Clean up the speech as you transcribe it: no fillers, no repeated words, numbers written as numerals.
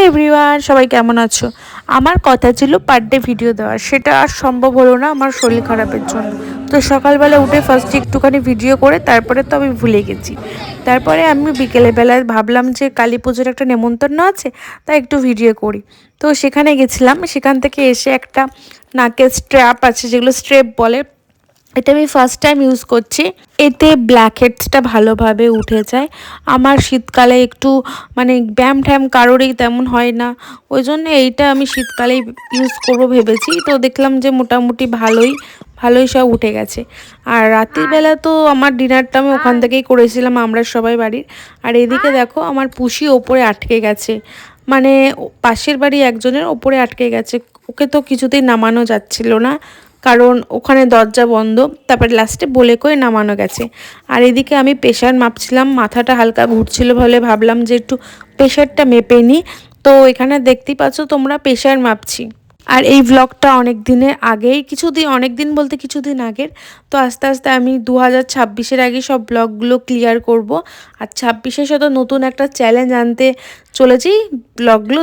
Everyone, সবাই কেমন আছো? আমার কথা ছিল বার্থডে ভিডিও দেওয়ার, সেটা আর সম্ভব হলো না আমার শরীর খারাপের জন্য। তো সকালবেলা উঠে ফার্স্টে একটুখানি ভিডিও করে তারপরে তো আমি ভুলে গেছি। তারপরে আমি বিকেলবেলায় ভাবলাম যে কালী পুজোর একটা নেমন্তন্ন আছে, তাই একটু ভিডিও করি। তো সেখানে গেছিলাম, সেখান থেকে এসে একটা নাকের স্ট্র্যাপ আছে, যেগুলো স্ট্রেপ বলে, এটা আমি ফার্স্ট টাইম ইউজ করছি। এতে ব্ল্যাক হেডসটা ভালোভাবে উঠে যায়। আমার শীতকালে একটু মানে ব্যায়াম ট্যাম কারোরই তেমন হয় না, ওই জন্য এইটা আমি শীতকালেই ইউজ করব ভেবেছি। তো দেখলাম যে মোটামুটি ভালোই ভালোই সব উঠে গেছে। আর রাতের বেলা তো আমার ডিনারটা আমি ওখান থেকেই করেছিলাম, আমরা সবাই বাড়ির। আর এদিকে দেখো আমার পুষি ওপরে আটকে গেছে, মানে পাশের বাড়ি একজনের ওপরে আটকে গেছে। ওকে তো কিছুতেই নামানো যাচ্ছিল না, কারণ ওখানে দরজা বন্ধ। তারপরে লাস্টে বলে কয়ে নামানো গেছে। আর এদিকে আমি প্রেশার মাপছিলাম, মাথাটা হালকা ঘুরছিল বলে ভাবলাম যে একটু প্রেশারটা মেপে নিই। তো এখানে দেখতেই পাচ্ছ তোমরা, প্রেশার মাপছি। আর এই ভ্লগটা অনেক দিনের আগেই, কিছুদিন, অনেক দিন বলতে কিছুদিন আগের। তো আস্তে আস্তে আমি 2026-এর আগে সব ব্লগগুলো ক্লিয়ার করব। আর 26-এর সাথে নতুন একটা চ্যালেঞ্জ আনতে চলেছি, ব্লগগুলো